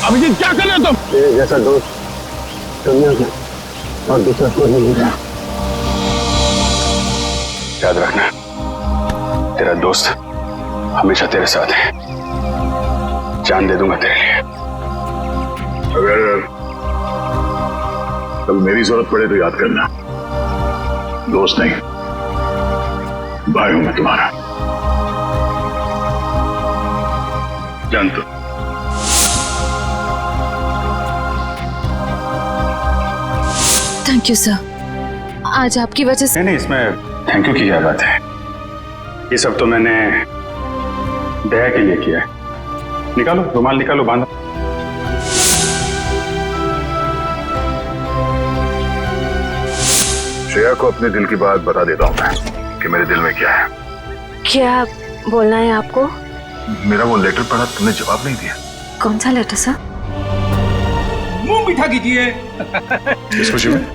अभिजीत क्या कर रहे हो तुम? तेरे जैसा दोस्त दुनिया में और दूसरा कोई नहीं मिला। याद रखना, तेरा दोस्त हमेशा तेरे साथ है। जान दे दूंगा तेरे लिए। अगर कल मेरी जरूरत पड़े तो याद करना, दोस्त नहीं भाई हूं मैं तुम्हारा। जान तो। थैंक यू सर, आज आपकी वजह से। नहीं, इसमें थैंक यू की क्या बात है। ये सब तो मैंने दया के लिए किया है। निकालो रुमाल, निकालो, बांधो। श्रेया को अपने दिल की बात बता देता हूं मैं कि मेरे दिल में क्या है। क्या बोलना है आपको? मेरा वो लेटर पढ़ा, तुमने जवाब नहीं दिया। कौन सा लेटर सर? मुंह मीठा कीजिए। इस खुशी में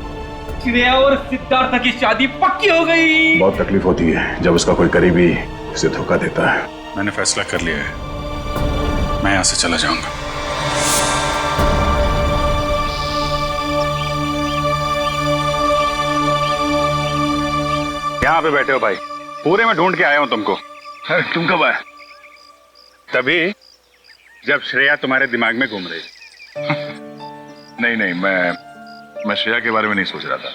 श्रेया और सिद्धार्थ की शादी पक्की हो गई। बहुत तकलीफ होती है जब उसका कोई करीबी उसे धोखा देता है। मैंने फैसला कर लिया है, मैं यहां से चला जाऊंगा। यहां पे बैठे हो भाई, पूरे में ढूंढ के आया हूं तुमको। अरे तुम कब आए? तभी जब श्रेया तुम्हारे दिमाग में घूम रही। नहीं, मैं श्रेया के बारे में नहीं सोच रहा था,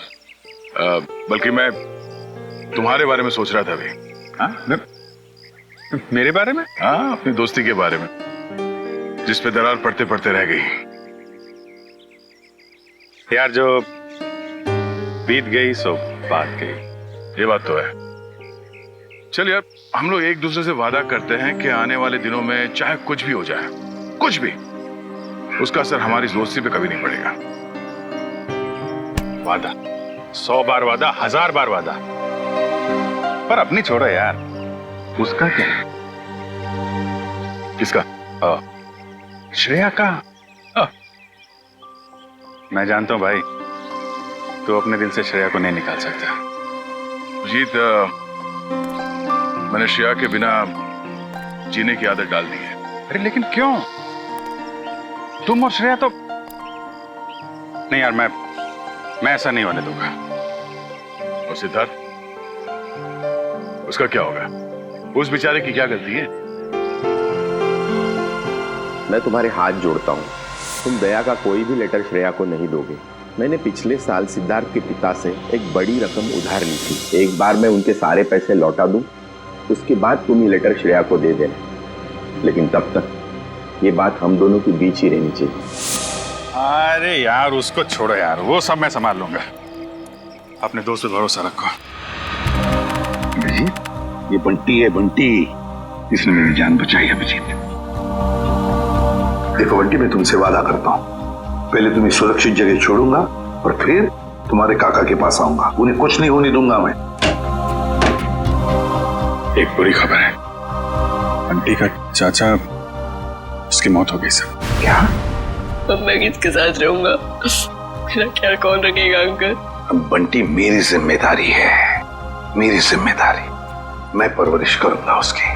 बल्कि मैं तुम्हारे बारे में सोच रहा था अभी। हाँ? मेरे बारे में? हाँ, अपनी दोस्ती के बारे में, जिस पे दरार पड़ते पड़ते रह गई। यार, जो बीत गई सो बात गई। ये बात तो है। चल यार, हम लोग एक दूसरे से वादा करते हैं कि आने वाले दिनों में चाहे कुछ भी हो जाए, कुछ भी, उसका असर हमारी दोस्ती पे कभी नहीं पड़ेगा। वादा, 100 बार वादा, 1000 बार वादा, पर अपनी छोड़ो यार। उसका क्या है? किसका? श्रेया का। मैं जानता हूं भाई, तू अपने दिल से श्रेया को नहीं निकाल सकता। जीत, मैंने श्रेया के बिना जीने की आदत डाल दी है। अरे लेकिन क्यों? तुम और श्रेया तो नहीं यार, मैं ऐसा नहीं होने दूंगा। और सिद्धार्थ, उसका क्या होगा? उस बेचारे की क्या गलती है? मैं तुम्हारे हाथ जोड़ता हूँ, तुम दया का कोई भी लेटर श्रेया को नहीं दोगे। मैंने पिछले साल सिद्धार्थ के पिता से एक बड़ी रकम उधार ली थी। एक बार मैं उनके सारे पैसे लौटा दूं, उसके बाद तुम ये लेटर श्रेया को दे देना। लेकिन तब तक ये बात हम दोनों के बीच ही रहनी चाहिए। अरे यार, उसको छोड़ो यार, वो सब मैं संभाल लूंगा। अपने दोस्त पे भरोसा रखो। अभिजीत, ये बंटी है, बंटी। इसने मेरी जान बचाई है अभिजीत। देखो बंटी, मैं तुमसे वादा करता हूँ, पहले तुम्हें सुरक्षित जगह छोड़ूंगा और फिर तुम्हारे काका के पास आऊंगा। उन्हें कुछ नहीं होने दूंगा मैं। एक बुरी खबर है, आंटी का चाचा, उसकी मौत हो गई सर। क्या? अब मैं किसके साथ रहूंगा? मेरा ख्याल कौन रखेगा अंकल? अब बंटी मेरी जिम्मेदारी है, मेरी जिम्मेदारी। मैं परवरिश करूंगा उसकी।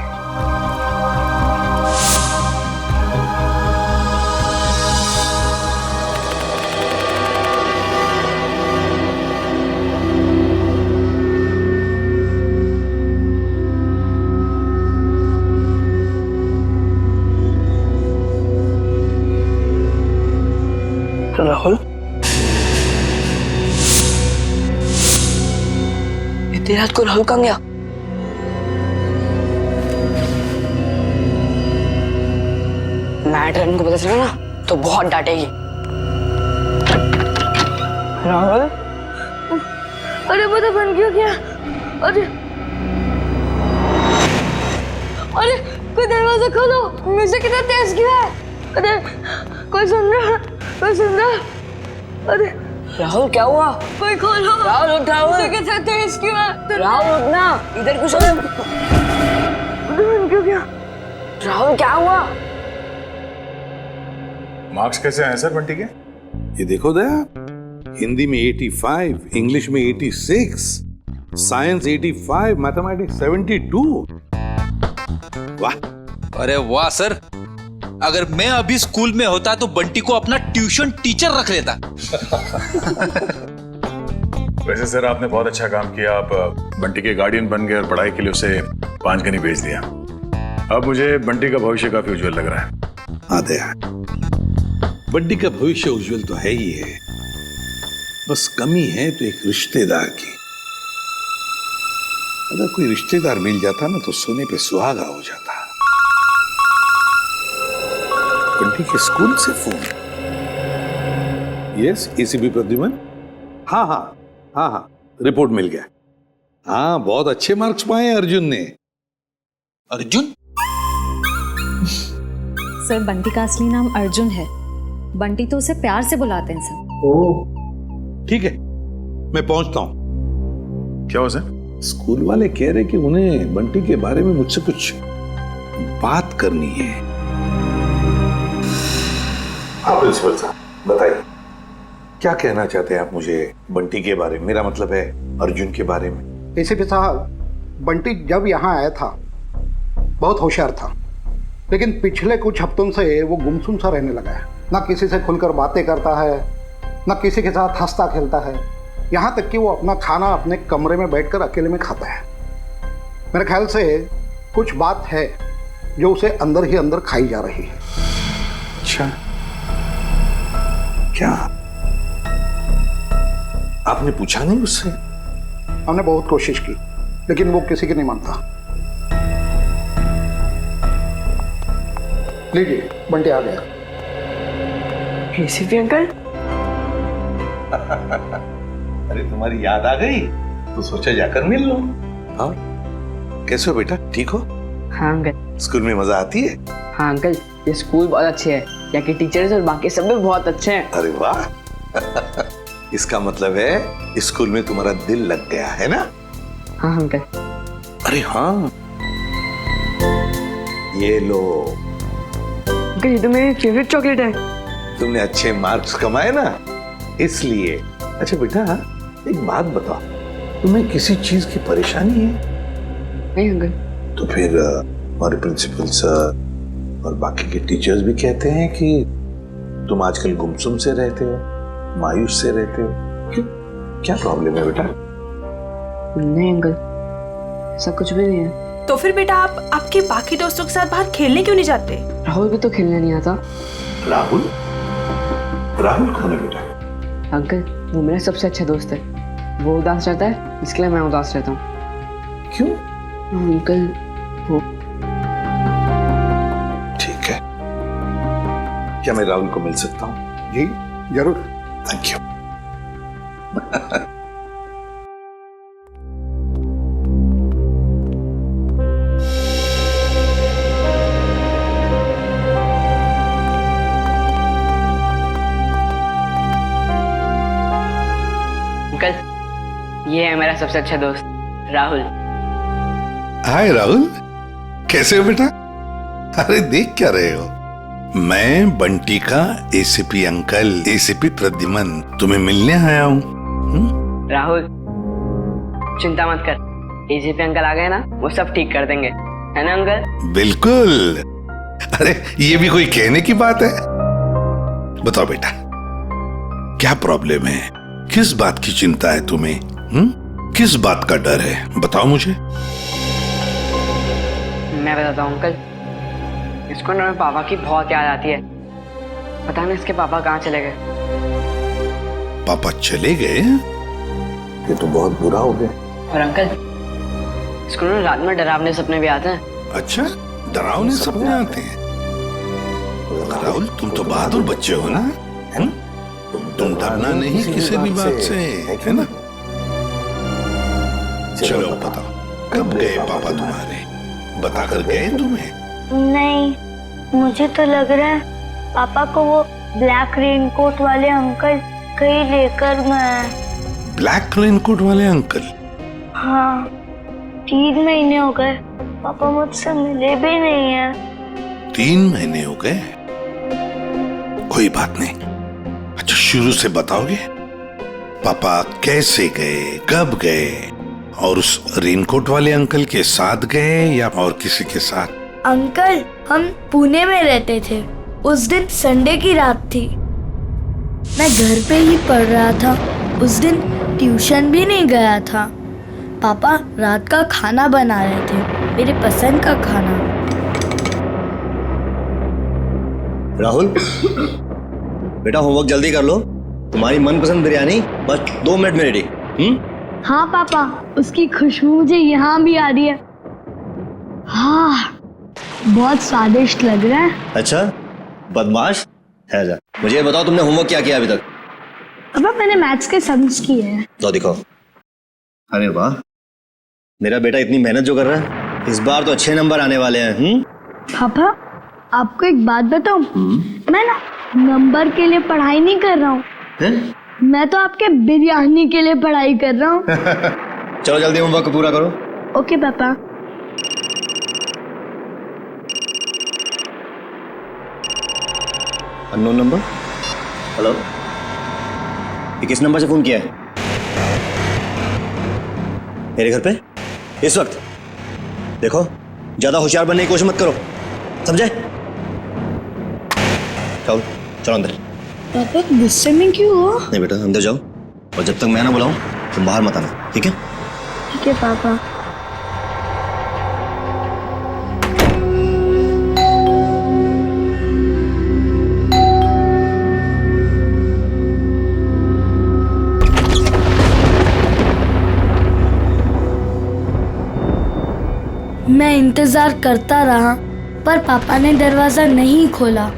राहुल, इतनी रात को राहुल कहाँ गया? मैटर इनको पता चला ना तो बहुत डांटेगी। राहुल, अरे पता बन क्यों गया? अरे अरे कोई दरवाजा खोलो, म्यूजिक कितना तेज क्यों है? अरे कोई सुन रहा? कोई सुन रहा? अरे राहुल क्या हुआ? कोई खोलो। राहुल उठ, राहुल। म्यूजिक कितना तेज क्यों है? राहुल उठना, इधर कुछ बन क्यों गया? राहुल क्या हुआ? मार्क्स कैसे आए सर बंटी के? ये देखो दया, हिंदी में 85, इंग्लिश में 86, साइंस 85, मैथमेटिक्स 72। वाह! अरे वाह सर, अगर मैं अभी स्कूल में होता तो बंटी को अपना ट्यूशन टीचर रख लेता। वैसे सर आपने बहुत अच्छा काम किया, आप बंटी के गार्डियन बन गए और पढ़ाई के लिए उसे पांचगनी भेज दिया। अब मुझे बंटी का भविष्य काफी उज्जवल लग रहा है। हाँ दया, बंटी का भविष्य उज्जवल तो है ही है, बस कमी है तो एक रिश्तेदार की। अगर कोई रिश्तेदार मिल जाता ना तो सोने पे सुहागा हो जाता। बंटी के स्कूल से फोन। Yes, ACP Pradyuman. हाँ हाँ हाँ हाँ, रिपोर्ट मिल गया। हाँ, बहुत अच्छे मार्क्स पाए अर्जुन ने। अर्जुन? सर, बंटी का असली नाम अर्जुन है। बंटी तो उसे प्यार से बुलाते हैं सर। ओह, ठीक है, मैं पहुंचता हूं। क्या हुआ सर? स्कूल वाले कह रहे कि उन्हें बंटी के बारे में मुझसे कुछ बात करनी है। हाँ प्रिंसिपल साहब, बताइए क्या कहना चाहते हैं आप मुझे बंटी के बारे में? मेरा मतलब है अर्जुन के बारे में। एसीपी साहब, बंटी जब यहाँ आया था बहुत होशियार था, लेकिन पिछले कुछ हफ्तों से वो गुमसुम सा रहने लगा है। ना किसी से खुलकर बातें करता है, ना किसी के साथ हंसता खेलता है। यहाँ तक कि वो अपना खाना अपने कमरे में बैठकर अकेले में खाता है। मेरे ख्याल से कुछ बात है जो उसे अंदर ही अंदर खाई जा रही है। अच्छा, क्या आपने पूछा नहीं उससे? हमने बहुत कोशिश की, लेकिन वो किसी की नहीं मानता। लीजिए, बंटी आ गया। ACP uncle. अरे तुम्हारी याद आ गई तो सोचा जाकर मिल लो। हाँ, कैसे हो बेटा, ठीक हो? हाँ अंकल। स्कूल में मजा आती है? हाँ अंकल, ये स्कूल बहुत अच्छे है, यहाँ के टीचर्स और बाकी सब भी बहुत अच्छे हैं। अरे वाह इसका मतलब है स्कूल में तुम्हारा दिल लग गया है ना? हाँ अंकल। अरे हाँ, ये लो। अंकल, ये तो मेरी फेवरेट चॉकलेट है। तुमने अच्छे मार्क्स कमाए ना, इसलिए। अच्छा बेटा, एक बात बताओ, तुम्हें किसी चीज की परेशानी है? नहीं अंकल। तो फिर हमारे प्रिंसिपल सर और बाकी के टीचर्स भी कहते हैं कि तुम आजकल गुमसुम से रहते हो, मायूस से रहते हो। क्यों, क्या प्रॉब्लम है बेटा? नहीं अंकल, ऐसा कुछ भी नहीं है। तो फिर बेटा आप आपके बाकी दोस्तों के साथ बाहर खेलने क्यों नहीं जाते? राहुल भी तो खेलने नहीं आता। राहुल? राहुल कौन है बेटा? अंकल, वो मेरा सबसे अच्छा दोस्त है। वो उदास रहता है, इसके लिए मैं उदास रहता हूँ। क्यों? अंकल, वो ठीक है, क्या मैं राहुल को मिल सकता हूँ? जी जरूर। Thank you. अंकल, ये है मेरा सबसे अच्छा दोस्त राहुल। हाय राहुल, कैसे हो बेटा? अरे देख क्या रहे हो? मैं बंटी का एसीपी अंकल, एसीपी प्रद्युमन तुम्हें मिलने आया हूँ। राहुल, चिंता मत कर, एसीपी अंकल आ गए ना, वो सब ठीक कर देंगे, है ना अंकल? बिल्कुल। अरे ये भी कोई कहने की बात है? बताओ बेटा, क्या प्रॉब्लम है? किस बात की चिंता है तुम्हें? किस बात का डर है? बताओ मुझे। मैं बताता हूँ अंकल, इसको ना मेरे पापा की बहुत याद आती है। पता नहीं इसके पापा कहाँ चले गए। पापा चले गए? ये तो बहुत बुरा हो गया। और अंकल, इसको ना रात में डरावने सपने भी आते हैं। अच्छा, डरावने सपने आते हैं? राहुल, तुम तो बहादुर बच्चे हो ना? तुम डरना नहीं किसी भी बात से, है ना? चलो बताओ, कब गए पापा तुम्हारे? बताकर गए तुम्हें? नहीं, मुझे तो लग रहा है पापा को वो ब्लैक रेनकोट वाले अंकल कहीं लेकर गए। ब्लैक रेनकोट वाले अंकल? हाँ, 3 महीने हो गए पापा मुझसे मिले भी नहीं है। 3 महीने हो गए? कोई बात नहीं। अच्छा, शुरू से बताओगे? पापा कैसे गए, कब गए, और उस रेनकोट वाले अंकल के साथ गए या और किसी के साथ? अंकल, हम पुणे में रहते थे। उस दिन संडे की रात थी। मैं घर पे ही पढ़ रहा था। उस दिन ट्यूशन भी नहीं गया था। पापा रात का खाना बना रहे थे, मेरे पसंद का खाना। राहुल, बेटा होमवर्क जल्दी कर लो। तुम्हारी मनपसंद बिरयानी बस 2 मिनट में रेडी। हाँ पापा, उसकी खुशबू मुझे यहाँ भी आ रही है। हाँ, बहुत स्वादिष्ट लग रहा है। अच्छा, बदमाश है जा। मुझे ये बताओ, तुमने होमवर्क क्या किया अभी तक? पापा, मैंने मैथ्स के सम्स किए हैं। तो दिखाओ। अरे वाह, मेरा बेटा इतनी मेहनत जो कर रहा है, इस बार तो अच्छे नंबर आने वाले हैं। पापा, आपको एक बात बताऊं? मैं ना नंबर के लिए पढ़ाई नहीं कर रहा हूँ। मैं तो आपके बिरयानी के लिए पढ़ाई कर रहा हूँ। चलो जल्दी होमवर्क पूरा करो। ओके पापा। Unknown number. हेलो, ये किस नंबर से फोन किया है? मेरे घर पे इस वक्त? देखो, ज्यादा होशियार बनने की कोशिश मत करो, समझे? चलो चलो अंदर। पापा गुस्से में क्यों हो? नहीं बेटा, अंदर जाओ, और जब तक मैं ना बुलाऊं तुम बाहर मत आना, ठीक है? ठीक है पापा। मैं इंतजार करता रहा, पर पापा ने दरवाजा नहीं खोला।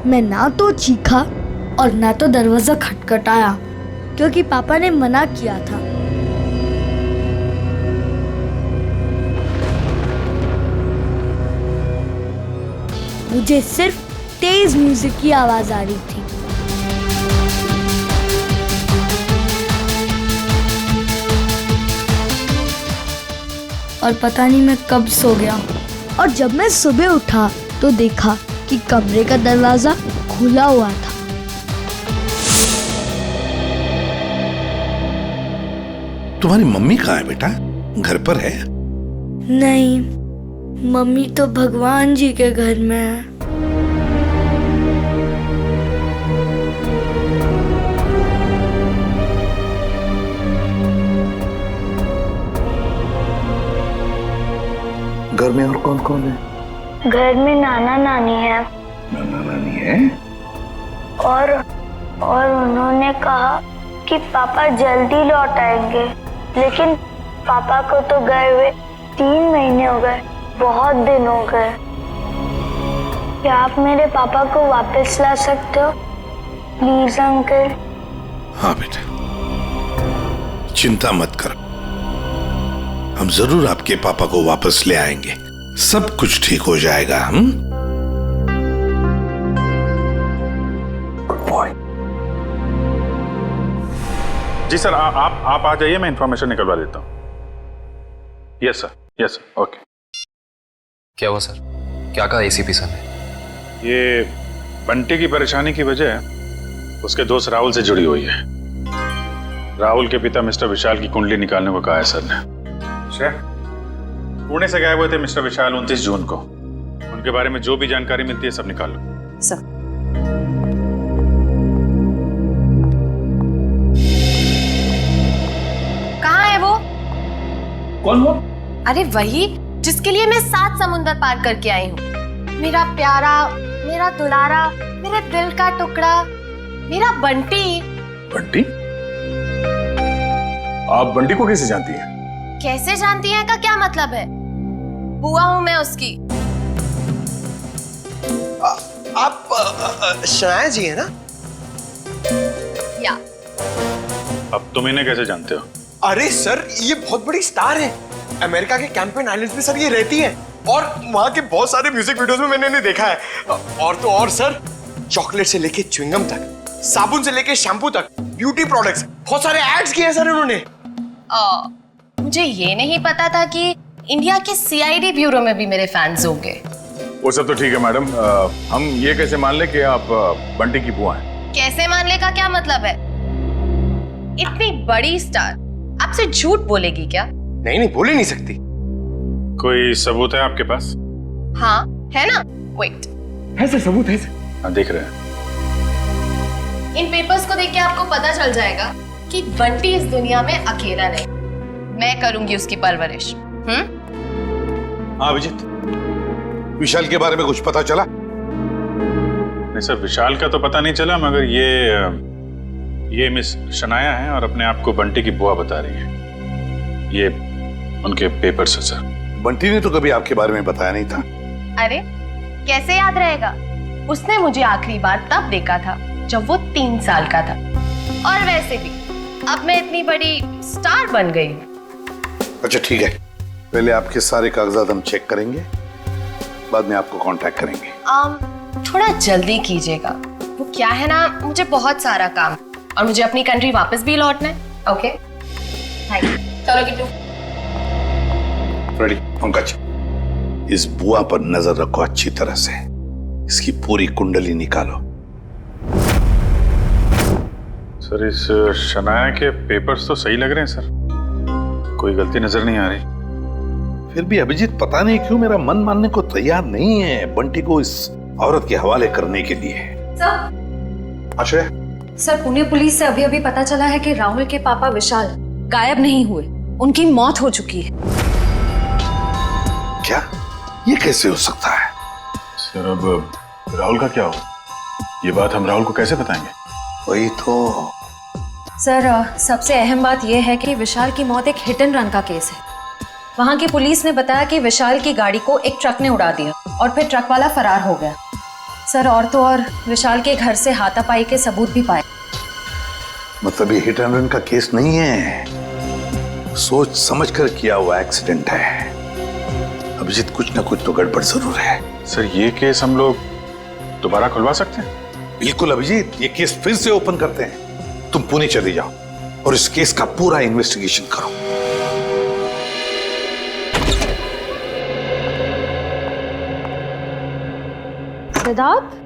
मैं ना तो चीखा और ना तो दरवाजा खटखटाया, क्योंकि पापा ने मना किया था। मुझे सिर्फ तेज म्यूजिक की आवाज आ रही थी। और पता नहीं मैं कब सो गया, और जब मैं सुबह उठा तो देखा कि कमरे का दरवाजा खुला हुआ था। तुम्हारी मम्मी कहाँ है बेटा? घर पर है? नहीं, मम्मी तो भगवान जी के घर में है। घर में और कौन कौन है? घर में नाना नानी है। नाना नानी है? और उन्होंने कहा कि पापा जल्दी लौट आएंगे, लेकिन पापा को तो गए हुए 3 महीने हो गए, बहुत दिन हो गए। क्या आप मेरे पापा को वापस ला सकते हो प्लीज अंकल? हाँ बेटा, चिंता मत करो, हम जरूर आपके पापा को वापस ले आएंगे। सब कुछ ठीक हो जाएगा। हम जी सर, आप आ जाइए, मैं इंफॉर्मेशन निकलवा देता हूँ। Yes sir, okay. क्या हुआ सर? क्या कहा एसीपी सर ने? ये बंटी की परेशानी की वजह उसके दोस्त राहुल से जुड़ी हुई है। राहुल के पिता मिस्टर विशाल की कुंडली निकालने को कहा है सर ने। पुणे से गायब हुए थे मिस्टर विशाल 29 जून को। उनके बारे में जो भी जानकारी मिलती है सब निकाल लो। सर, कहाँ है वो? कौन वो? अरे वही जिसके लिए मैं 7 समुंदर पार करके आई हूँ। मेरा प्यारा, मेरा दुलारा, मेरे दिल का टुकड़ा, मेरा बंटी। बंटी? आप बंटी को कैसे जानती हैं? कैसे जानती हैं का क्या मतलब है? बुआ हूं मैं उसकी। आप श्रेया जी है ना? या। अब तुम इन्हें कैसे जानते हो? अरे सर, ये बहुत बड़ी स्टार है। अमेरिका के कैंपेन आइलैंड्स में सर ये रहती है, और वहां के बहुत सारे म्यूजिक वीडियोस में मैंने इन्हें देखा है। और तो और सर, चॉकलेट से लेके च्युइंगम तक, साबुन से लेके शैम्पू तक, ब्यूटी प्रोडक्ट्स, बहुत सारे एड्स किए हैं सर इन्होंने। मुझे ये नहीं पता था कि इंडिया के सीआईडी ब्यूरो में भी मेरे फैंस होंगे। वो सब तो ठीक है मैडम, हम ये कैसे मान ले कि आप बंटी की बुआ हैं? कैसे मान ले का क्या मतलब है? इतनी बड़ी स्टार आपसे झूठ बोलेगी क्या? नहीं, बोल ही नहीं सकती। कोई सबूत है आपके पास? हाँ है ना? वेट, है सर, सबूत है सर। हाँ देख रहे हैं। इन पेपर्स को देख के आपको पता चल जाएगा कि बंटी इस दुनिया में अकेला नहीं, मैं करूंगी उसकी परवरिश। हाँ अभिजीत, विशाल के बारे में कुछ पता चला? नहीं सर, विशाल का तो पता नहीं चला, मगर ये मिस शनाया है और अपने आप को बंटी की बुआ बता रही है। ये उनके पेपर्स हैं सर। बंटी ने तो कभी आपके बारे में बताया नहीं था। अरे कैसे याद रहेगा? उसने मुझे आखिरी बार तब देखा था जब वो 3 साल का था। और वैसे भी अब मैं इतनी बड़ी स्टार बन गई हूँ। अच्छा ठीक है, पहले आपके सारे कागजात हम चेक करेंगे, बाद में आपको कांटेक्ट करेंगे। थोड़ा जल्दी कीजिएगा, वो क्या है ना, मुझे बहुत सारा काम और मुझे अपनी कंट्री वापस भी लौटना है। Okay thank you. चलो किट्टू। रेडी पंकज, इस बुआ पर नजर रखो अच्छी तरह से, इसकी पूरी कुंडली निकालो। सर इस शनाया के पेपर्स तो सही लग रहे हैं सर, कोई गलती नजर नहीं आ रही। फिर भी अभिजीत पता नहीं क्यों मेरा मन मानने को तैयार नहीं है बंटी को इस औरत के हवाले करने के लिए। सर, आश्रय, सर पुणे पुलिस से अभी अभी पता चला है कि राहुल के पापा विशाल गायब नहीं हुए, उनकी मौत हो चुकी है। क्या? ये कैसे हो सकता है? सर अब राहुल का क्या हो? ये बात हम राहुल को कैसे बताएंगे? वही तो। सर सबसे अहम बात यह है कि विशाल की मौत एक हिट एंड रन का केस है। वहां की पुलिस ने बताया कि विशाल की गाड़ी को एक ट्रक ने उड़ा दिया और फिर ट्रक वाला फरार हो गया। सर और तो और विशाल के घर से हाथापाई के सबूत भी पाए। मतलब ये हिट एंड रन का केस नहीं है, सोच समझ कर किया हुआ एक्सीडेंट है। अभिजीत कुछ ना कुछ तो गड़बड़ जरूर है। सर ये केस हम लोग दोबारा खुलवा सकते हैं? बिल्कुल अभिजीत, ये केस फिर से ओपन करते हैं। तुम पुणे चले जाओ और इस केस का पूरा इन्वेस्टिगेशन करो। सिद्धार्थ,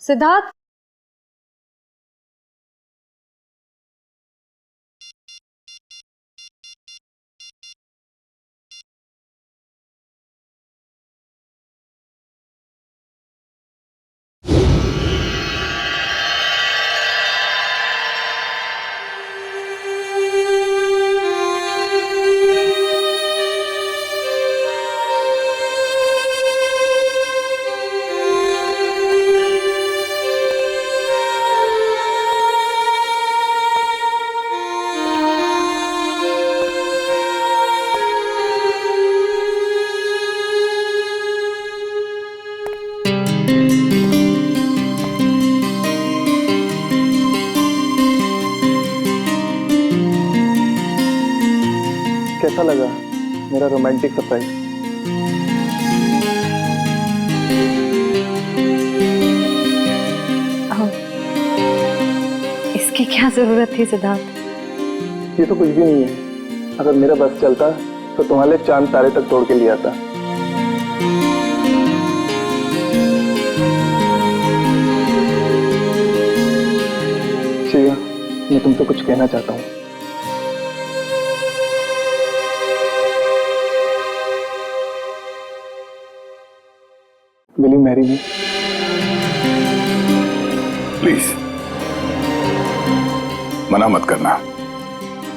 सिद्धार्थ, कैसा लगा मेरा रोमांटिक सरप्राइज? इसकी क्या जरूरत थी सिद्धार्थ? ये तो कुछ भी नहीं है। अगर मेरा बस चलता तो तुम्हारे चांद तारे तक तोड़ के ले आता। शिवा, मैं तुमसे कुछ कहना चाहता हूँ। Will you marry me? Please मना मत करना,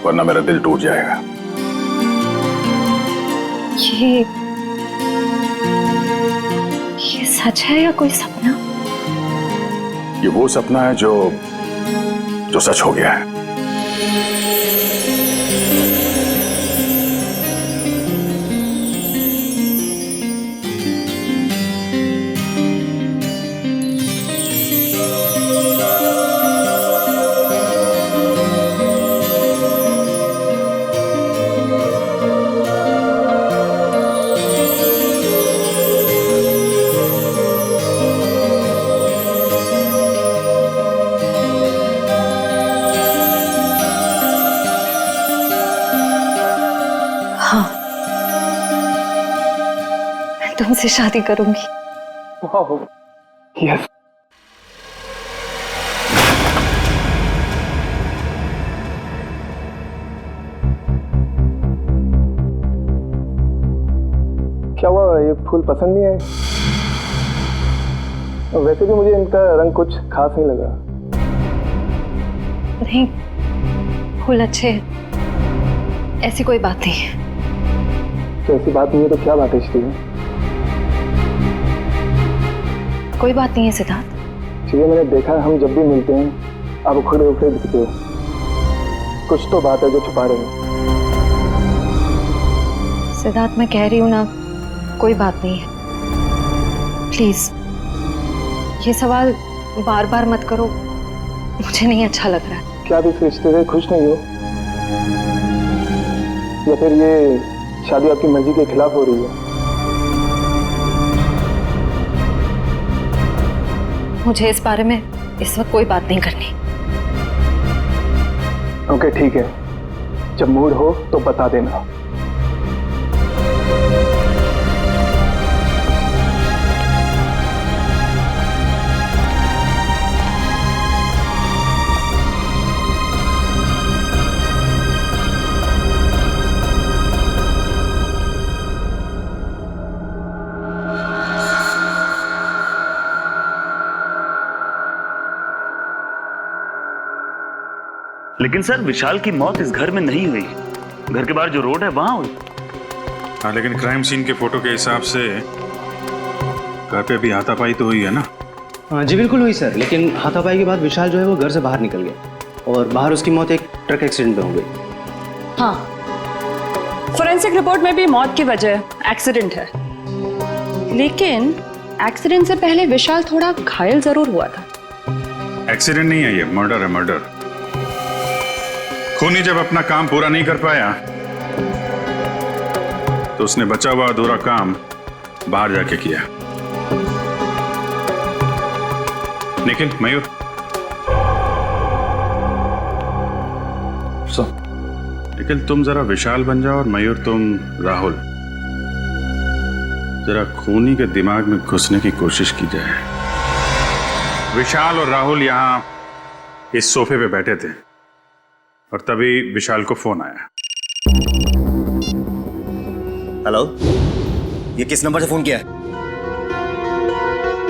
वरना मेरा दिल टूट जाएगा। ये सच है या कोई सपना? ये वो सपना है जो सच हो गया है। तुमसे शादी करूंगी। यस। क्या हुआ, ये फूल पसंद नहीं आए? वैसे भी मुझे इनका रंग कुछ खास नहीं लगा। नहीं, फूल अच्छे हैं, ऐसी कोई बात नहीं है। तो ऐसी बात नहीं है तो क्या बात है श्री? कोई बात नहीं है सिद्धार्थ। श्री, मैंने देखा हम जब भी मिलते हैं आप उखड़े उखड़े दिखते हो। कुछ तो बात है जो छुपा रहे हो। सिद्धार्थ, मैं कह रही हूँ ना, कोई बात नहीं है। प्लीज ये सवाल बार बार मत करो, मुझे नहीं अच्छा लग रहा है। क्या आप इस रिश्ते से खुश नहीं हो, या फिर ये शादी आपकी मर्जी के खिलाफ हो रही है? मुझे इस बारे में इस वक्त कोई बात नहीं करनी। ओके ठीक है, जब मूड हो तो बता देना। लेकिन सर, विशाल की मौत इस घर में नहीं हुई, घर के बाहर जो रोड है वहां हुई। हाँ, लेकिन क्राइम सीन के फोटो के हिसाब से घर पे भी हाथापाई तो हुई है ना? हाँ जी बिल्कुल हुई सर, लेकिन हाथापाई के बाद विशाल जो है वो घर से बाहर निकल गया और बाहर उसकी मौत एक ट्रक एक्सीडेंट में हो गई। हाँ, फोरेंसिक रिपोर्ट में भी मौत की वजह एक्सीडेंट है, लेकिन एक्सीडेंट से पहले विशाल थोड़ा घायल जरूर हुआ था। एक्सीडेंट नहीं है ये, मर्डर है, मर्डर। खूनी जब अपना काम पूरा नहीं कर पाया तो उसने बचा हुआ अधूरा काम बाहर जाके किया। निखिल, मयूर, निखिल तुम जरा विशाल बन जाओ और मयूर तुम राहुल। जरा खूनी के दिमाग में घुसने की कोशिश की जाए। विशाल और राहुल यहां इस सोफे पे बैठे थे और तभी विशाल को फोन आया। हेलो, ये किस नंबर से फोन किया है?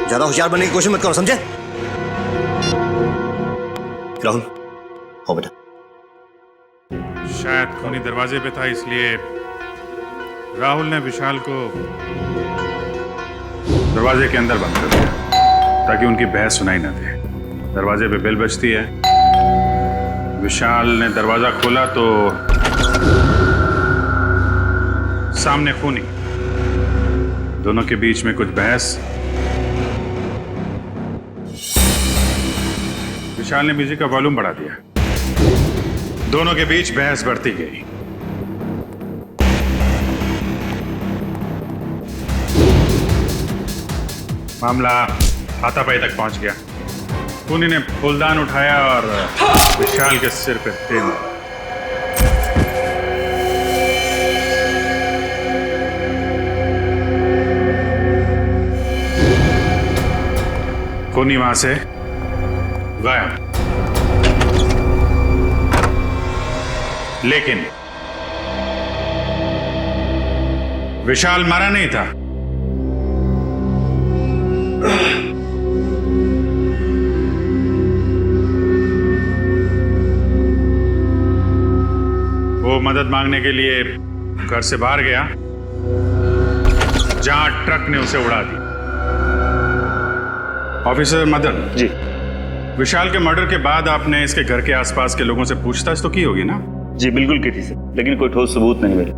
ज्यादा होशियार बनने की कोशिश मत करो, समझे? राहुल, हो बेटा। शायद खूनी दरवाजे पे था, इसलिए राहुल ने विशाल को दरवाजे के अंदर बंद कर दिया ताकि उनकी बहस सुनाई ना दे। दरवाजे पे बेल बजती है, विशाल ने दरवाजा खोला तो सामने खूनी, दोनों के बीच में कुछ बहस। विशाल ने म्यूजिक का वॉल्यूम बढ़ा दिया, दोनों के बीच बहस बढ़ती गई। मामला हाथापाई तक पहुंच गया। खूनी ने फूलदान उठाया और विशाल के सिर पे दे मारा। खूनी वहां से गायब, लेकिन विशाल मारा नहीं था। वो मदद मांगने के लिए घर से बाहर गया जहां ट्रक ने उसे उड़ा दी। ऑफिसर मदन जी, विशाल के मर्डर के बाद आपने इसके घर के आसपास के लोगों से पूछताछ तो की होगी ना? जी बिल्कुल की थी सर, लेकिन कोई ठोस सबूत नहीं मिले।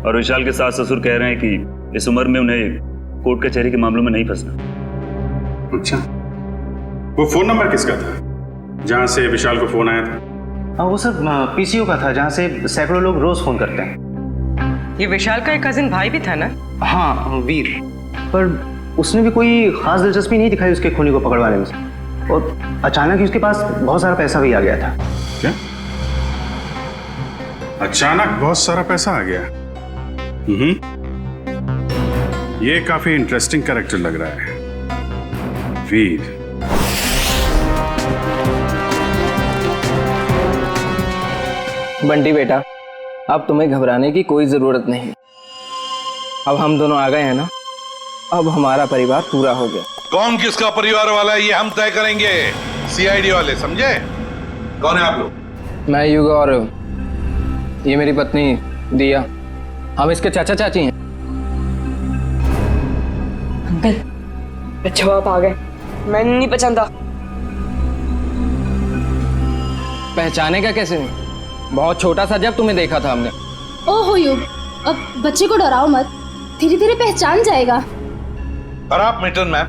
और विशाल के सास ससुर कह रहे हैं कि इस उम्र में उन्हें कोर्ट कचहरी के मामलों में नहीं फंसना। अच्छा, वो फोन नंबर किसका था जहां से विशाल को फोन आया था? हाँ, वो सर पीसीओ का था, जहाँ से सैकड़ों लोग रोज फोन करते हैं। ये विशाल का एक कजिन भाई भी था ना? हाँ, वीर, पर उसने भी कोई खास दिलचस्पी नहीं दिखाई उसके खूनी को पकड़वाने में, और अचानक ही उसके पास बहुत सारा पैसा भी आ गया था। क्या? अचानक बहुत सारा पैसा आ गया? ये काफी इंटरेस्टिंग कैरेक्टर लग रहा है, वीर। बंटी बेटा, अब तुम्हें घबराने की कोई जरूरत नहीं। अब हम दोनों आ गए हैं ना, अब हमारा परिवार पूरा हो गया। कौन किसका परिवार वाला है ये हम तय करेंगे, सीआईडी वाले, समझे? कौन है आप लोग? मैं युग और ये मेरी पत्नी दिया, हम इसके चाचा चाची हैं। अंकल अच्छा आप आ गए, मैंने नहीं पहचाना। पहचाने का कैसे नहीं, बहुत छोटा सा जब तुम्हें देखा था हमने। ओहो युग, अब बच्चे को डराओ मत, धीरे धीरे पहचान जाएगा। और आप मिल्टन मैम,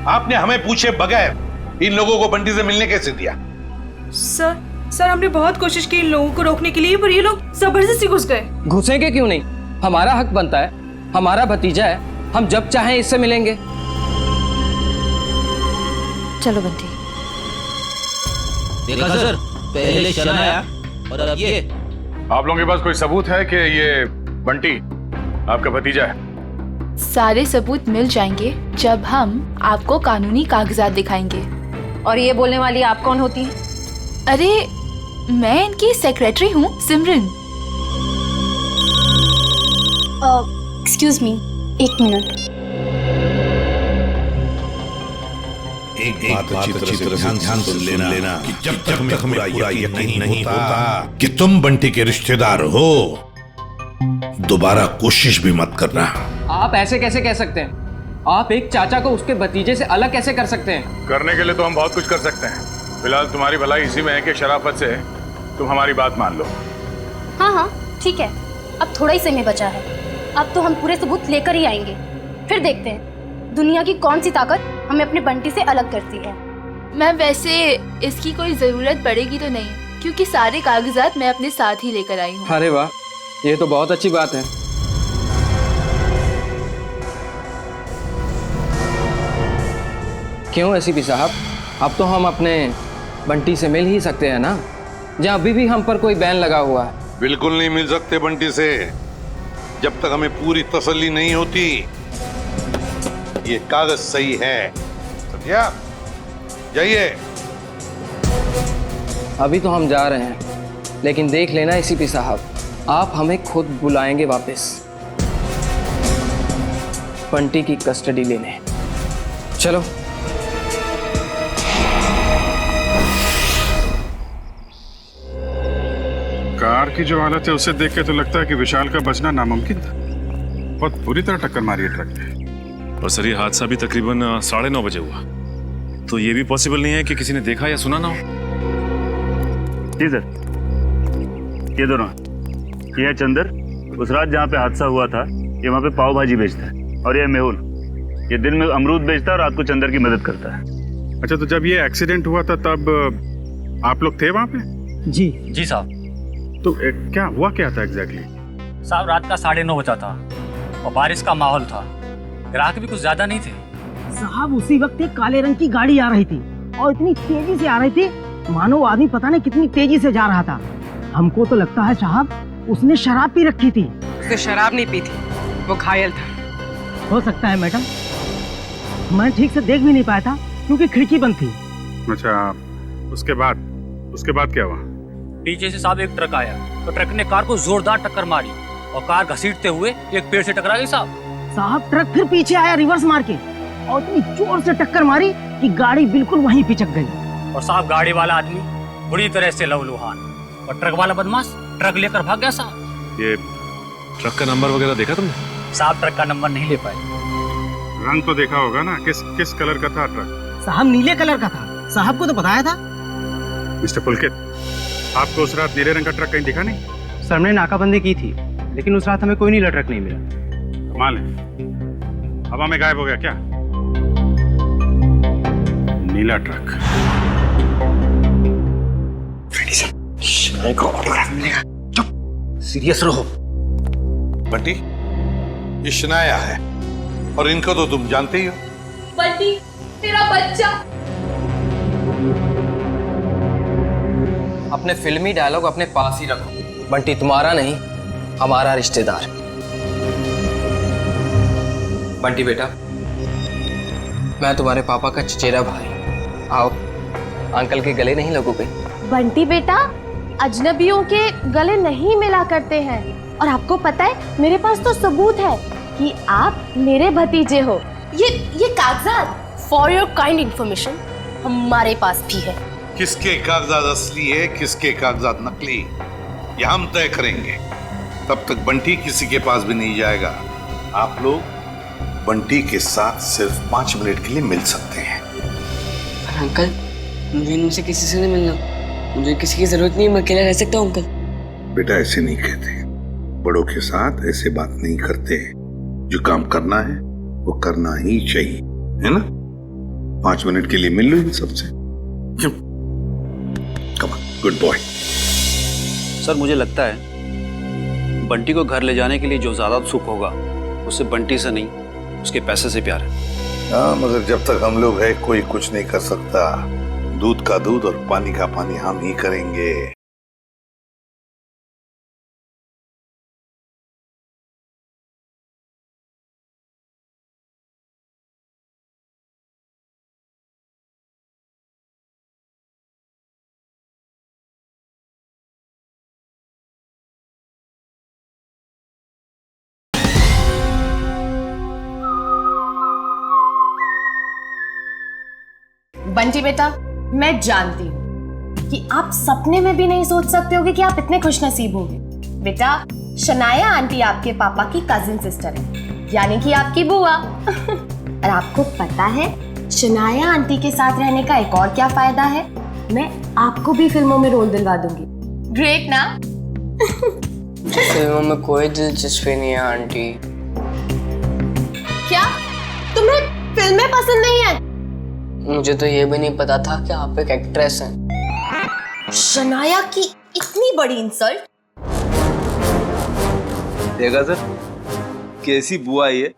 आपने हमें पूछे बगैर इन लोगों को बंटी से मिलने कैसे दिया? सर हमने बहुत कोशिश की इन लोगों को रोकने के लिए, पर ये लोग जबरदस्ती घुस गए। घुसेंगे क्यों नहीं, हमारा हक बनता है, हमारा भतीजा है, हम जब चाहें इससे मिलेंगे। चलो बंटी। देखा सर, पहले शनाया और अब ये। आप लोगों के पास कोई सबूत है कि ये बंटी आपका भतीजा है? सारे सबूत मिल जाएंगे जब हम आपको कानूनी कागजात दिखाएंगे। और ये बोलने वाली आप कौन होती है? अरे मैं इनकी सेक्रेटरी हूँ, सिमरन। एक्सक्यूज मी, एक मिनट। एक बात अच्छी तरह ध्यान से लेना कि जब तक हमें पूरा यकीन नहीं होता कि तुम बंटी के रिश्तेदार हो, दोबारा कोशिश भी मत करना। आप ऐसे कैसे कह सकते हैं? आप एक चाचा को उसके भतीजे से अलग कैसे कर सकते हैं? करने के लिए तो हम बहुत कुछ कर सकते हैं। फिलहाल तुम्हारी भलाई इसी में है कि शराफत से तुम हमारी बात मान लो। हाँ ठीक है, अब थोड़ा ही समय बचा है, अब तो हम पूरे सबूत लेकर ही आएंगे, फिर देखते हैं दुनिया की कौन सी ताकत हमें अपने बंटी से अलग करती है। मैम वैसे इसकी कोई जरूरत पड़ेगी तो नहीं, क्योंकि सारे कागजात मैं अपने साथ ही लेकर आई हूँ। अरे वाह, ये तो बहुत अच्छी बात है। क्यों एसीपी साहब, अब तो हम अपने बंटी से मिल ही सकते हैं ना, जहाँ अभी भी हम पर कोई बैन लगा हुआ है। बिल्कुल नहीं मिल सकते बंटी से, जब तक हमें पूरी तसल्ली नहीं होती ये कागज सही है, समझा? जाइए। अभी तो हम जा रहे हैं, लेकिन देख लेना एसीपी साहब, आप हमें खुद बुलाएंगे वापस बंटी की कस्टडी लेने। चलो। कार की जो हालत है उसे देख के तो लगता है कि विशाल का बचना नामुमकिन था। बहुत बुरी तरह टक्कर मारी है ट्रक ने। और सर ये हादसा भी तकरीबन 9:30 बजे हुआ, तो ये भी पॉसिबल नहीं है कि किसी ने देखा या सुना ना हो। जी सर, ये दोनों, ये है चंदर, उस रात जहाँ पे हादसा हुआ था ये वहाँ पे पाव भाजी बेचता है, और ये मेहुल, ये दिन में अमरूद बेचता है और रात को चंदर की मदद करता है। अच्छा, तो जब ये एक्सीडेंट हुआ था तब आप लोग थे वहाँ पे? जी साहब। तो क्या हुआ, क्या था एग्जैक्टली? साहब रात का 9:30 बजा था और बारिश का माहौल था, ग्राहक भी कुछ ज्यादा नहीं थे। साहब उसी वक्त एक काले रंग की गाड़ी आ रही थी और इतनी तेजी से आ रही थी मानो आदमी पता नहीं कितनी तेजी से जा रहा था। हमको तो लगता है साहब उसने शराब पी रखी थी। उसने शराब नहीं पी थी, वो घायल था। हो सकता है मैडम, मैं ठीक से देख भी नहीं पाया था क्योंकि खिड़की बंद थी। अच्छा, उसके बाद क्या हुआ? पीछे से साहब एक ट्रक आया, तो ट्रक ने कार को जोरदार टक्कर मारी और कार घसीटते हुए एक पेड़ से टकरा गई साहब ट्रक फिर पीछे आया रिवर्स मार के और इतनी जोर से टक्कर मारी कि गाड़ी बिल्कुल वहीं पिचक गई। और साहब गाड़ी वाला आदमी बुरी तरह से लहूलुहान और ट्रक वाला बदमाश ट्रक लेकर भाग गया साहब। ये ट्रक का नंबर वगैरह देखा तुमने? साहब ट्रक का नंबर नहीं ले पाए। रंग तो देखा होगा ना, किस कलर का था ट्रक? साहब नीले कलर का था, साहब को तो बताया था। मिस्टर पुलकित, आपको उस रात नीले रंग का ट्रक कहीं दिखा नहीं? सर हमने नाकाबंदी की थी, लेकिन उस रात हमें कोई नीला ट्रक नहीं मिला। कमाल है, हवा में गायब हो गया क्या नीला ट्रक? सीरियस रहो बंटी, ये शनाया है और इनको तो तुम जानते ही हो। बंटी तेरा बच्चा। अपने फिल्मी डायलॉग अपने पास ही रखो। बंटी तुम्हारा नहीं, हमारा रिश्तेदार। बंटी बेटा, मैं तुम्हारे पापा का चचेरा भाई, आओ अंकल के गले नहीं लगोगे? बंटी बेटा, अजनबियों के गले नहीं मिला करते हैं, और आपको पता है मेरे पास तो सबूत है कि आप मेरे भतीजे हो। ये कागजात फॉर योर काइंड इंफॉर्मेशन हमारे पास भी है। किसके कागजात असली है, किसके कागजात नकली, ये हम तय करेंगे। तब तक बंटी किसी के पास भी नहीं जाएगा। आप लोग बंटी के साथ सिर्फ 5 मिनट के लिए मिल सकते हैं। पर अंकल, मुझे इनसे किसी से नहीं मिलना। मुझे किसी की जरूरत नहीं है, मैं अकेला रह सकता हूँ अंकल। बेटा ऐसे नहीं कहते, बड़ों के साथ ऐसे बात नहीं करते। जो काम करना है वो करना ही चाहिए, है ना? 5 मिनट के लिए मिल लो इन सबसे। Come on, good boy. Sir मुझे लगता है बंटी को घर ले जाने के लिए जो ज्यादा उत्सुक होगा उससे बंटी से नहीं उसके पैसे से प्यार है। हाँ, मगर जब तक हम लोग है कोई कुछ नहीं कर सकता। दूध का दूध और पानी का पानी हम ही करेंगे। बंटी बेटा, मैं जानती हूँ कि आप सपने में भी नहीं सोच सकते होगे कि आप इतने खुशनसीब होंगे। बेटा, शनाया आंटी आपके पापा की कजिन सिस्टर है, यानी कि आपकी बुआ। और आपको पता है शनाया आंटी के साथ रहने का एक और क्या फायदा है? मैं आपको भी फिल्मों में रोल दिलवा दूंगी। ग्रेट ना? फिल्मों में कोई दिलचस्पी नहीं है आंटी। क्या तुम्हें फिल्में पसंद नहीं है? मुझे तो ये भी नहीं पता था कि आप एक एक्ट्रेस हैं। शनाया की इतनी बड़ी इंसल्ट। देखा सर, कैसी बुआ है ये।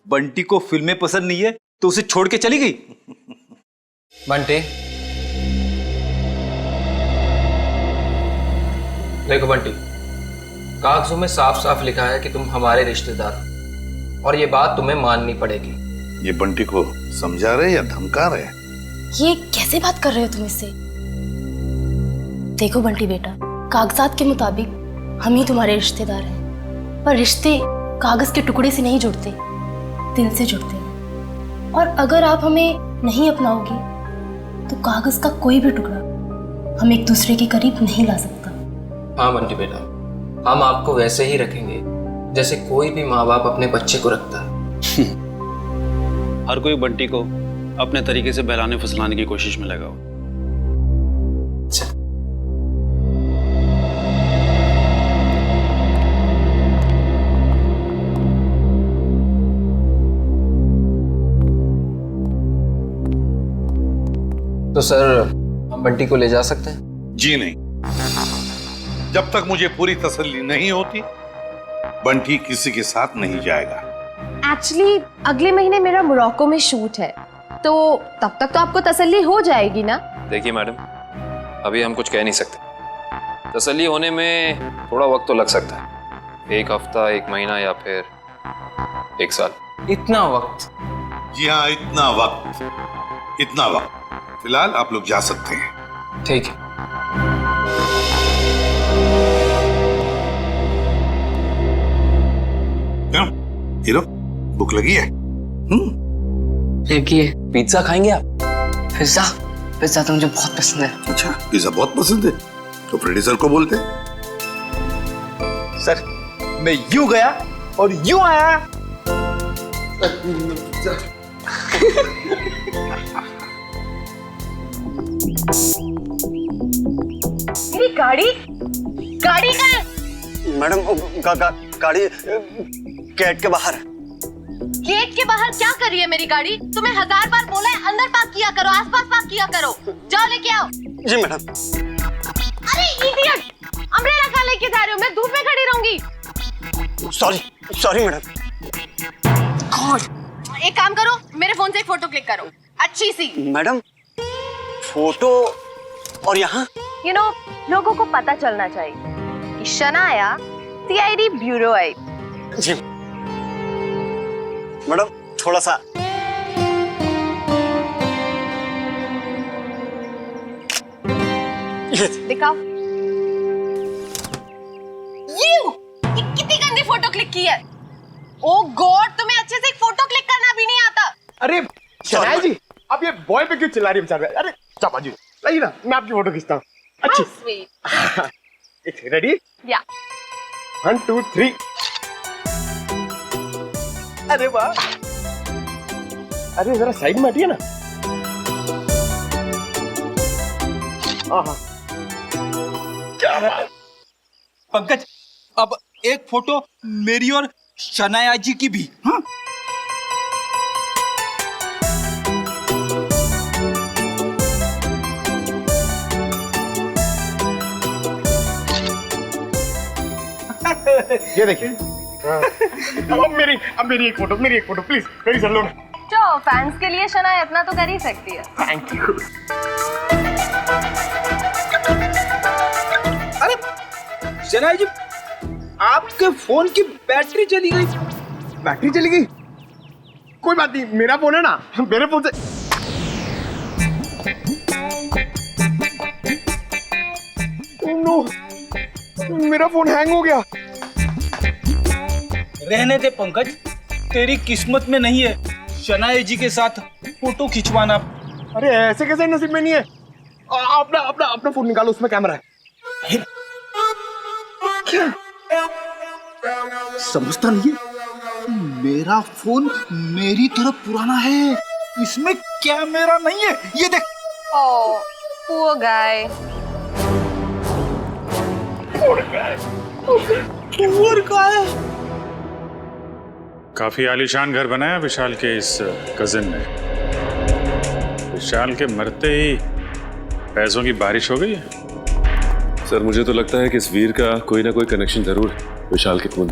बंटी को फिल्में पसंद नहीं है तो उसे छोड़ के चली गई। बंटी, देखो बंटी, कागजों में साफ साफ लिखा है कि तुम हमारे रिश्तेदार हो और ये बात तुम्हें माननी पड़ेगी। ये बंटी को समझा रहे या धमका रहे? ये कैसे बात कर रहे हो तुम इससे? देखो बंटी बेटा, कागजात के मुताबिक हम ही तुम्हारे रिश्तेदार हैं, पर रिश्ते कागज के टुकड़े से नहीं जुड़ते, दिल से जुड़ते हैं। और अगर आप हमें नहीं अपनाओगे तो कागज का कोई भी टुकड़ा हम एक दूसरे के करीब नहीं ला सकता। हाँ बंटी बेटा, हम आपको वैसे ही रखेंगे जैसे कोई भी माँ बाप अपने बच्चे को रखता है। हर कोई बंटी को अपने तरीके से बहलाने फुसलाने की कोशिश में लगा हो। तो सर, हम बंटी को ले जा सकते हैं? जी नहीं, जब तक मुझे पूरी तसल्ली नहीं होती बंटी किसी के साथ नहीं जाएगा। एक्चुअली अगले महीने मेरा मोरक्को में शूट है, तो तब तक तो आपको तसल्ली हो जाएगी ना? देखिए मैडम, अभी हम कुछ कह नहीं सकते। तसल्ली होने में थोड़ा वक्त तो लग सकता है, 1 हफ्ता, 1 महीना या फिर 1 साल। इतना वक्त? जी हाँ, इतना वक्त। फिलहाल आप लोग जा सकते हैं। ठीक है। क्यों हीरो, भूख लगी है? लगी है। पिज्जा खाएंगे आप? पिज्जा तो मुझे बहुत पसंद है। अच्छा, पिज्जा बहुत पसंद है तो प्रोड्यूसर को बोलते। सर, मैं यूं गया और यूं आया। मेरी गाड़ी का है। मैडम, गाड़ी गेट के बाहर। गेट के बाहर क्या कर रही है मेरी गाड़ी? तुम्हें 1000 बार बोला है अंदर पार्क किया करो, आसपास पार्क किया करो। जाओ लेके आओ। जी मैडम। अरे इडियट, अम्ब्रेला कहाँ लेके जा रहे हो? मैं धूप में खड़ी रहूंगी। Sorry madam. गॉड, एक काम करो, मेरे फोन से एक फोटो क्लिक करो, अच्छी सी। मैडम, फोटो और यहाँ? यू नो, लोगों को पता चलना चाहिए कि शनाया सीआईडी ब्यूरो आई। जी मैडम, थोड़ा सा। दिखाओ। ये क्लिक की है। ओ गॉड, तुम्हें अच्छे से एक फोटो क्लिक करना भी नहीं आता। अरे शनाया जी, आप ये बॉय पे क्यों चिल्ला रही है बेचारे? अरे जा बाजू, लाइए ना, मैं आपकी फोटो खींचता हूँ। अच्छी स्वीट। रेडी? या 1 2 3। अरे वाह, अरे जरा साइड में हटिए ना। क्या बात। पंकज, अब एक फोटो मेरी और शनाया जी की भी। हाँ? ये देखिए। अब मेरी एक फोटो प्लीज, मेरी सर लो ना। तो फैंस के लिए शनाया इतना तो कर ही सकती है। Thank you. अरे शनाया जी, आपके फोन की बैटरी चली गई। बैटरी चली गई? कोई बात नहीं, मेरा फोन है ना, मेरे फोन से। नो, मेरा फोन हैंग हो गया। रहने दे पंकज, तेरी किस्मत में नहीं है शनाया जी के साथ फोटो खिंचवाना। अरे ऐसे कैसे नसीब में नहीं है? अपना फोन निकालो, उसमें कैमरा है। क्या समझता नहीं है? मेरा फोन मेरी तरफ पुराना है, इसमें कैमरा नहीं है। ये देख। ओह, poor guy। काफी आलीशान घर बनाया विशाल के इस कजिन ने। विशाल के मरते ही पैसों की बारिश हो गई है। सर मुझे तो लगता है कि इस वीर का कोई ना कोई कनेक्शन जरूर है विशाल के खून।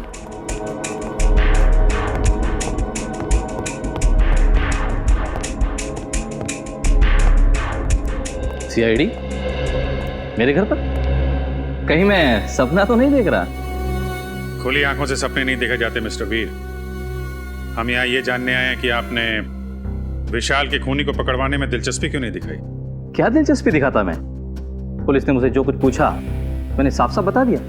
सीआईडी मेरे घर पर? कहीं मैं सपना तो नहीं देख रहा? खुली आंखों से सपने नहीं देखे जाते मिस्टर वीर। हम यहाँ ये जानने आए हैं कि आपने विशाल के खूनी को पकड़वाने में दिलचस्पी क्यों नहीं दिखाई? क्या दिलचस्पी दिखाता मैं? पुलिस ने मुझे जो कुछ पूछा मैंने साफ साफ बता दिया।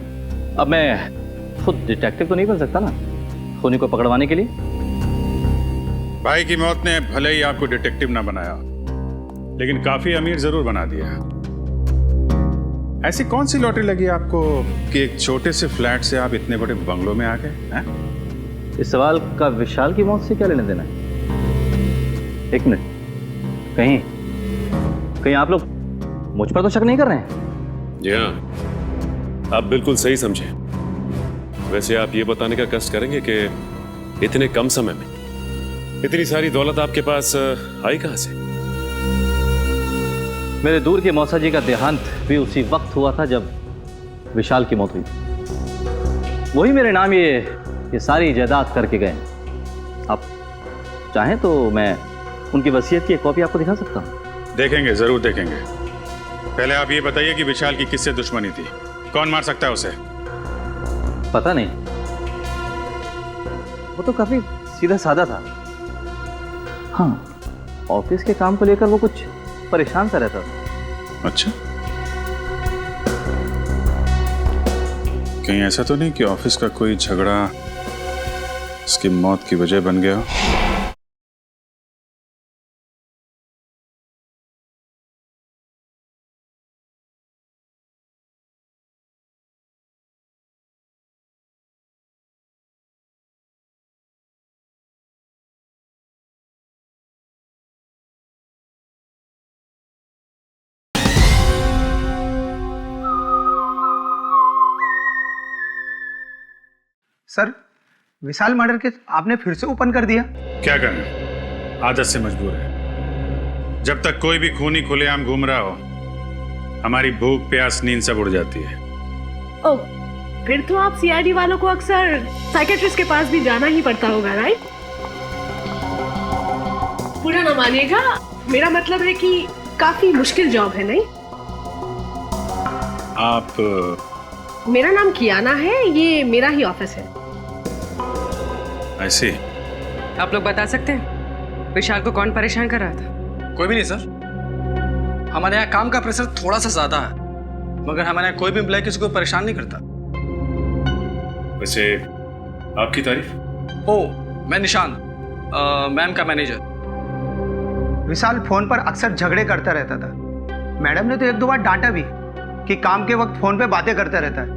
अब मैं खुद डिटेक्टिव तो नहीं बन सकता ना खूनी को पकड़वाने के लिए। भाई की मौत ने भले ही आपको डिटेक्टिव ना बनाया, लेकिन काफी अमीर जरूर बना दिया। ऐसी कौन सी लॉटरी लगी आपको कि एक छोटे से फ्लैट से आप इतने बड़े बंगलों में आ गए? इस सवाल का विशाल की मौत से क्या लेना देना है? एक मिनट, कहीं आप लोग मुझ पर तो शक नहीं कर रहे हैं? जी हाँ, आप बिल्कुल सही समझे। वैसे आप ये बताने का कष्ट करेंगे कि इतने कम समय में इतनी सारी दौलत आपके पास आई कहां से? मेरे दूर के मौसा जी का देहांत भी उसी वक्त हुआ था जब विशाल की मौत हुई। वही मेरे नाम ये सारी जायदाद करके गए। आप चाहें तो मैं उनकी वसीयत की एक कॉपी आपको दिखा सकता हूं। देखेंगे, जरूर देखेंगे। पहले आप ये बताइए कि विशाल की किससे दुश्मनी थी? कौन मार सकता है उसे? पता नहीं, वो तो काफी सीधा साधा था। हाँ, ऑफिस के काम को लेकर वो कुछ परेशान सा रहता था। अच्छा, कहीं ऐसा तो नहीं कि ऑफिस का कोई झगड़ा उसकी मौत की वजह बन गया हो? सर, विशाल मर्डर केस आपने फिर से ओपन कर दिया। क्या करना, आदत से मजबूर है। जब तक कोई भी खूनी खुलेआम घूम रहा हो, हमारी भूख प्यास नींद सब उड़ जाती है। ओह, फिर तो आप सीआईडी वालों को अक्सर साइकेट्रिस्ट के पास भी जाना ही पड़ता होगा, राइट? बुरा ना मानिएगा, मेरा मतलब है कि काफी मुश्किल जॉब है, नहीं? आप? मेरा नाम कियाना है, ये मेरा ही ऑफिस है। ऐसे आप लोग बता सकते हैं विशाल को कौन परेशान कर रहा था? कोई भी नहीं सर, हमारे यहाँ काम का प्रेशर थोड़ा सा ज्यादा है, मगर हमारे यहाँ कोई भी एम्प्लॉय किसी को परेशान नहीं करता। वैसे आपकी तारीफ? ओ, मैं निशान, मैम का मैनेजर। विशाल फोन पर अक्सर झगड़े करता रहता था। मैडम ने तो एक दो बार डांटा भी कि काम के वक्त फोन पे बातें करता रहता है।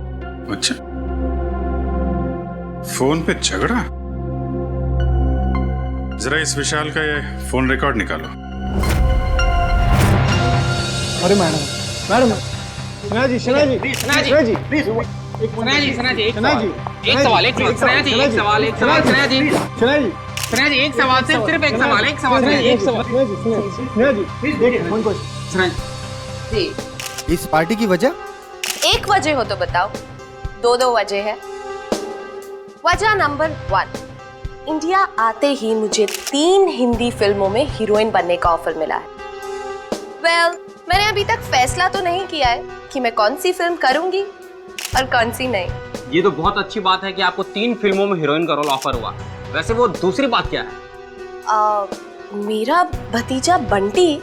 अच्छा, फोन पे झगड़ा? जरा इस विशाल का ये फोन रिकॉर्ड निकालो। अरे madam, madam, Sana ji, Sana ji, Sana ji, Sana ji, please, Sana ji, Sana ji, एक सना जी, सवाल, एक सवाल, सना जी, एक सवाल, सना जी, सना जी, सना जी, एक सवाल, सिर्फ एक सवाल, एक सवाल, एक सवाल, सना जी, प्लीज देखिए फोन को। सना जी, इस पार्टी की वजह? एक वजह हो तो बताओ। दो वजह है। वजह नंबर 1, इंडिया आते ही मुझे 3 हिंदी फिल्मों में हीरोइन बनने का ऑफर मिला है। मैंने अभी तक फैसला तो नहीं किया है कि मैं कौन सी फिल्म करूंगी और कौन सी नहीं। ये तो बहुत अच्छी बात है कि आपको 3 फिल्मों में हीरोइन का रोल ऑफर हुआ। वैसे वो दूसरी बात क्या है? मेरा भतीजा बंटी,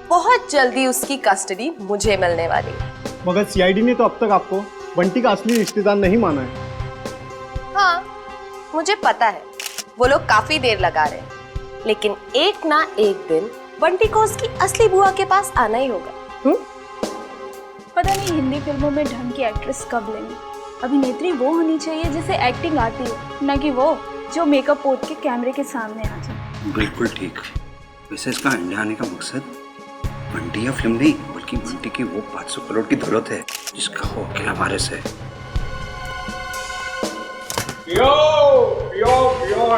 बहुत जल्दी उसकी कस्टडी मुझे मिलने वाली है। मगर सीआईडी ने तो अब तक आपको बंटी का असली रिश्तेदार नहीं माना है। हाँ, मुझे पता है वो लोग काफी देर लगा रहे हैं, लेकिन एक ना एक दिन बंटी को उसकी असली बुआ के पास आना ही होगा। पता नहीं हिंदी फिल्मों में ढंग की एक्ट्रेस कब लेंगे। अभिनेत्री वो होनी चाहिए जिसे एक्टिंग आती हो, न कि वो जो मेकअप पोत के कैमरे के सामने आ जाए। बिल्कुल ठीक। वैसे इसका इंडिया आने का मकसद बंटी या फिल्म नहीं, बल्कि बंटी की वो 500 करोड़ की दौलत है जिसका हो अकेला वारिस है।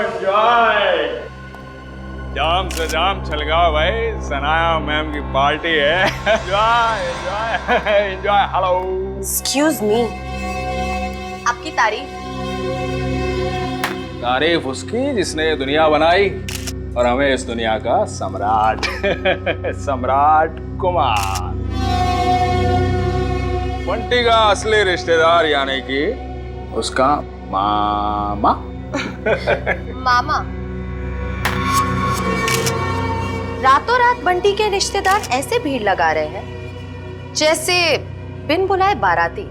एंजॉय। जाम से जाम छलगाओ भाई, सनाया मैम की पार्टी है। Enjoy enjoy enjoy. Hello, excuse me, आपकी तारीफ उसकी जिसने दुनिया बनाई और हमें इस दुनिया का सम्राट सम्राट कुमार। बंटी का असली रिश्तेदार यानी कि उसका मामा। मामा? रातों रात बंटी के रिश्तेदार ऐसे भीड़ लगा रहे हैं जैसे बिन बुलाए बाराती।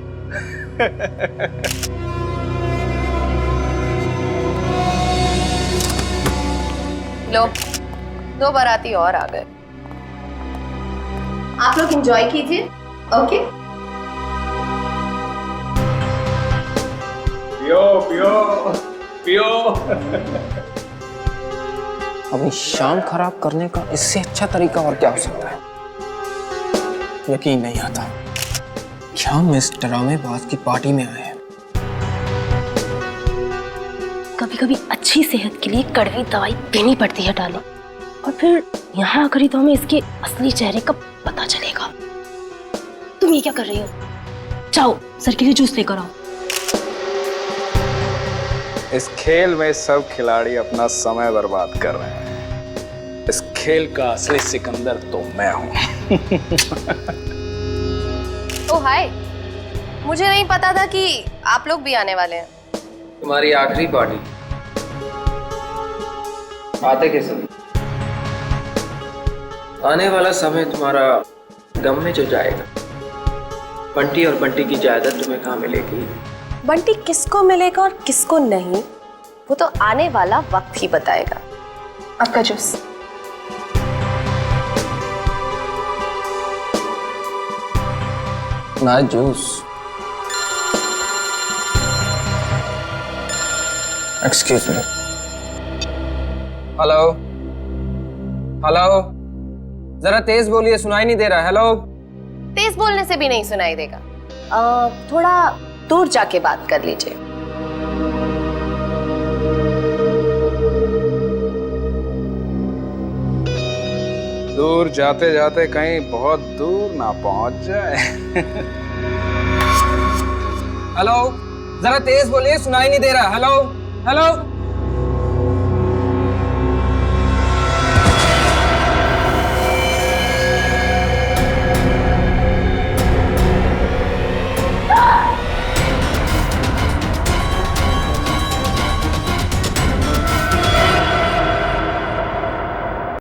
लो, 2 बाराती और आ गए। आप लोग एंजॉय कीजिए। ओके, पियो पियो पियो। अपनी शाम खराब करने का इससे अच्छा तरीका और क्या हो सकता है? यकीन नहीं आता कि हम इस ड्रामेबाज की पार्टी में आए हैं। कभी कभी अच्छी सेहत के लिए कड़वी दवाई देनी पड़ती है डाली, और फिर यहाँ आकर ही तो हमें इसके असली चेहरे का पता चलेगा। तुम ये क्या कर रही हो? जाओ सर के लिए जूस लेकर आओ। इस खेल में सब खिलाड़ी अपना समय बर्बाद कर रहे हैं। इस खेल का असली सिकंदर तो मैं हूं। ओ हाय, मुझे नहीं पता था कि आप लोग भी आने वाले हैं। तुम्हारी आखिरी पार्टी आते के समय, आने वाला समय तुम्हारा गम में जो जाएगा। बंटी और बंटी की जायदाद तुम्हें कहाँ मिलेगी? बंटी किसको मिलेगा और किसको नहीं, वो तो आने वाला वक्त ही बताएगा। आपका जूस। ना juice. Excuse me. Hello hello, जरा तेज बोलिए, सुनाई नहीं दे रहा। हेलो। तेज बोलने से भी नहीं सुनाई देगा। थोड़ा दूर जाके बात कर लीजिए। दूर जाते जाते कहीं बहुत दूर ना पहुंच जाए। हेलो, जरा तेज बोलिए, सुनाई नहीं दे रहा। Hello hello.